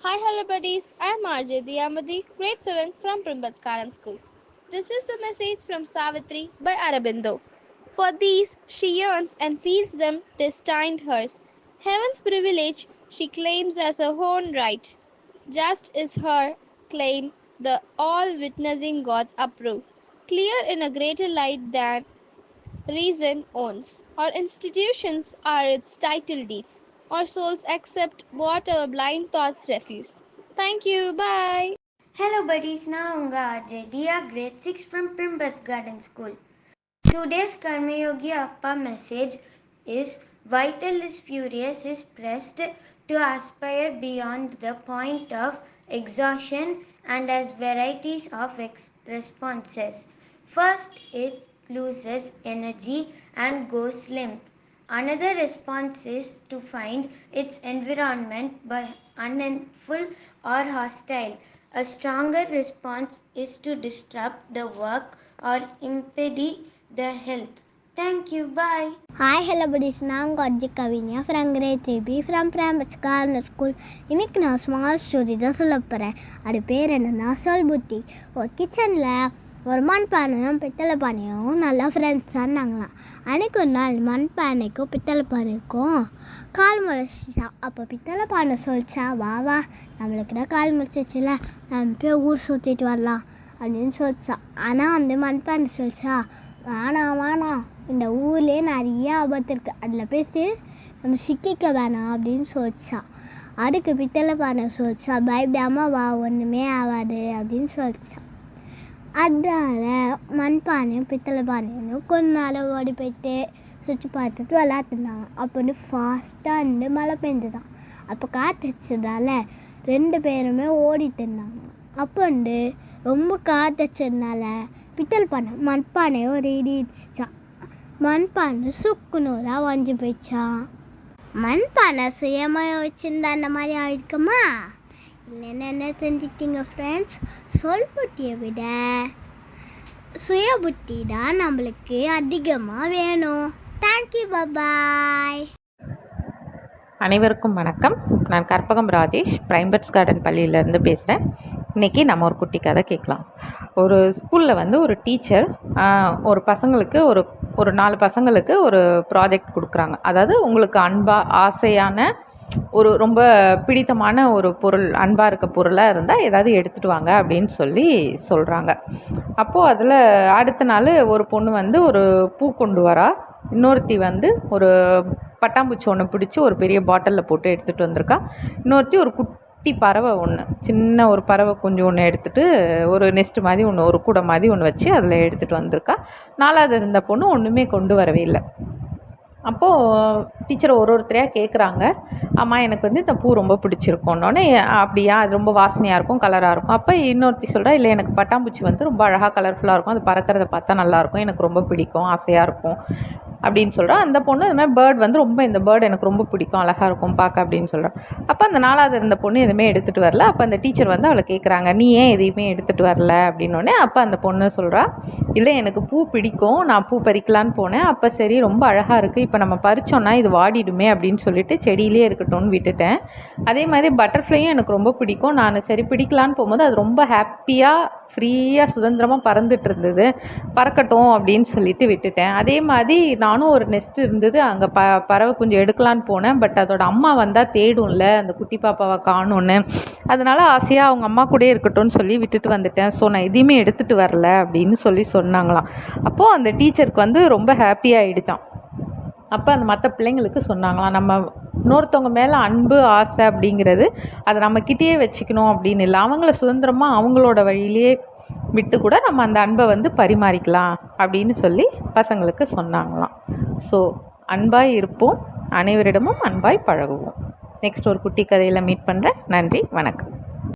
Hi, hello buddies. I'm RJ Diyamadi, grade 7 from Primbats Garden School. This is a message from Savitri by Arabindo. For these she yearns and feels them destined hers. Heaven's privilege she claims as her own right. Just is her claim the all-witnessing gods approve, clear in a greater light than reason owns. Our institutions are its title deeds. Our souls accept what our blind thoughts refuse. Thank you. Bye. Hello buddies, நான் உங்க RJ Diya grade 6 from Primbats Garden School. Today's Karmayogi Appa message is vital is furious is pressed to aspire beyond the point of exhaustion and has varieties of responses. First, it loses energy and goes limp. Another response is to find its environment by unhelpful or hostile. A stronger response is to disrupt the work or impede the health. Thank you. Bye. Hi, hello buddies. நான் உங்கள் கவினியா from grade 3B from Primbats Garden School. இன்னைக்கு நான் small story தான் சொல்ல போகிறேன். அது பேர் என்னன்னா சொல் புத்தி. ஒரு கிச்சனில் ஒரு மண்பானையும் பித்தளை பானையும் நல்லா ஃப்ரெண்ட்ஸாக இருந்தாங்களாம். அன்றைக்கு ஒரு நாள் மண்பானைக்கும் பித்தளை பானைக்கும் கால் முளைச்சிச்சான். அப்போ பித்தளை பானை சொல்லிச்சா, வா வா நம்மளுக்கு தான் கால் முளைச்சிச்சுல, நம்ம போய் ஊர் சுற்றிட்டு வரலாம் அப்படின்னு சொல்லிச்சான். ஆனால் வந்து மண்பானை சொல்லிச்சா, வேணாம் இந்த ஊர்லேயே நிறைய ஆபத்து இருக்குது, அதில் பேசி நம்ம சிக்கிக்க வேணாம் அப்படின்னு சொல்லிச்சான். அதுக்கு பித்தளை பானை சொல்லிச்சா, பயப்படாமல் வா, ஒன்றுமே ஆகாது அப்படின்னு சொல்லிச்சான். அதனால் மண்பானையும் பித்தளை பானையும் கொஞ்ச நாள் ஓடி போயிட்டு சுற்றி பார்த்துட்டு விளாட்டுனாங்க. அப்போ வந்து ஃபாஸ்ட்டாக வந்து மழை பெஞ்சுதான். அப்போ காற்றடிச்சதால 2 பேருமே ஓடிட்டு இருந்தாங்க. அப்போ வந்து ரொம்ப காற்றடிச்சதுனால பித்தளை பானை மண்பானையை ஒரு இடிச்சிச்சான். மண்பானை சுக்குநூறாக வஞ்சி போயிடுச்சான். மண்பானை சுயமாக வச்சுருந்தா அந்த மாதிரி ஆயிருக்குமா? இல்லைன்னு என்ன தெரிஞ்சுக்கிட்டீங்க ஃப்ரெண்ட்ஸ்? சொல் புத்தியை விட சுய புத்தி தான் நம்மளுக்கு அதிகமாக வேணும். தேங்க்யூ, பாய். அனைவருக்கும் வணக்கம். நான் கற்பகம் ராஜேஷ், பிரைம்பட்ஸ் கார்டன் பள்ளியிலேருந்து பேசுகிறேன். இன்றைக்கி நம்ம ஒரு குட்டி கதை கேட்கலாம். ஒரு ஸ்கூலில் ஒரு டீச்சர் ஒரு பசங்களுக்கு ஒரு 4 பசங்களுக்கு ஒரு ப்ராஜெக்ட் கொடுக்குறாங்க. அதாவது உங்களுக்கு ஆசையான ரொம்ப பிடித்தமான ஒரு பொருள், அன்பாக இருக்க பொருளாக இருந்தால் ஏதாவது எடுத்துகிட்டு வாங்க அப்படின்னு சொல்கிறாங்க. அப்போது அதில் அடுத்த நாள் ஒரு பொண்ணு ஒரு பூ கொண்டு வரா, இன்னொருத்தி ஒரு பட்டாம்பூச்சி ஒன்று பிடிச்சி ஒரு பெரிய பாட்டிலில் போட்டு எடுத்துகிட்டு வந்திருக்கா. இன்னொருத்தி ஒரு குட்டி பறவை ஒன்று, சின்ன ஒரு பறவை குஞ்சு ஒன்று எடுத்துகிட்டு ஒரு நெஸ்ட் மாதிரி ஒன்று, ஒரு கூடை மாதிரி ஒன்று வச்சு அதில் எடுத்துகிட்டு வந்திருக்கா. 4வது இருந்த பொண்ணு ஒன்றுமே கொண்டு வரவே இல்லை. அப்போது டீச்சர் ஒருத்தரையாக கேட்குறாங்க, அம்மா எனக்கு இந்த பூ ரொம்ப பிடிச்சிருக்கோன்னொன்னே, அப்படியா, அது ரொம்ப வாசனையாக இருக்கும், கலராக இருக்கும். அப்போ இன்னொருத்தி சொல்கிறா, இல்லை எனக்கு பட்டாம்பூச்சி ரொம்ப அழகாக கலர்ஃபுல்லாக இருக்கும், அது பறக்கிறத பார்த்தா நல்லாயிருக்கும், எனக்கு ரொம்ப பிடிக்கும், ஆசையாக இருக்கும் அப்படின்னு சொல்கிறா. அந்த பொண்ணு இது மாதிரி பேர்ட் ரொம்ப இந்த பேர்டு எனக்கு ரொம்ப பிடிக்கும், அழகாக இருக்கும் பார்க்க அப்படின்னு சொல்கிறா. அப்போ அந்த 4வது இருந்த பொண்ணு எதுவுமே எடுத்துகிட்டு வரல. அப்போ அந்த டீச்சர் அவளை கேட்குறாங்க, நீ ஏன் எதையுமே எடுத்துகிட்டு வரல அப்படின்னோடனே, அப்போ அந்த பொண்ணு சொல்கிறா, இல்லை எனக்கு பூ பிடிக்கும், நான் பூ பறிக்கலான்னு போனேன், அப்போ சரி ரொம்ப அழகாக இருக்குது, இப்போ நம்ம பறித்தோன்னா இது வாடிடுமே அப்படின்னு சொல்லிட்டு செடியிலே இருக்கட்டும்னு விட்டுட்டேன். அதே மாதிரி பட்டர்ஃப்ளையும் எனக்கு ரொம்ப பிடிக்கும், நான் சரி பிடிக்கலான்னு போகும்போது அது ரொம்ப ஹாப்பியாக ஃப்ரீயாக சுதந்திரமாக பறந்துட்டு இருந்தது, பறக்கட்டும் அப்படின்னு சொல்லிட்டு விட்டுட்டேன். அதே மாதிரி நானும் ஒரு நெஸ்ட் இருந்தது, அங்கே பறவை குஞ்சு எடுக்கலான்னு போனேன், பட் அதோட அம்மா வந்தால் தேடும்ல, அந்த குட்டி பாப்பாவை காணும்னு, அதனால் ஆசையாக அவங்க அம்மா கூட இருக்கட்டும்னு சொல்லி விட்டுட்டு வந்துட்டேன். ஸோ நான் எதையுமே எடுத்துகிட்டு வரல அப்படின்னு சொன்னாங்களாம். அப்போது அந்த டீச்சருக்கு ரொம்ப ஹாப்பியாகிடுச்சான். அப்போ அந்த மற்ற பிள்ளைங்களுக்கு சொன்னாங்களாம், நம்ம இன்னொருத்தவங்க மேலே அன்பு ஆசை அப்படிங்கிறது அதை நம்மக்கிட்டேயே வச்சுக்கணும் அப்படின்னு இல்லை, அவங்கள சுதந்திரமாக அவங்களோட வழியிலே விட்டு கூட நம்ம அந்த அன்பை பரிமாறிக்கலாம் அப்படின்னு பசங்களுக்கு சொன்னாங்களாம். ஸோ அன்பாய் இருப்போம், அனைவரிடமும் அன்பாய் பழகுவோம். நெக்ஸ்ட் ஒரு குட்டி கதையில் மீட் பண்ணுறேன். நன்றி, வணக்கம்.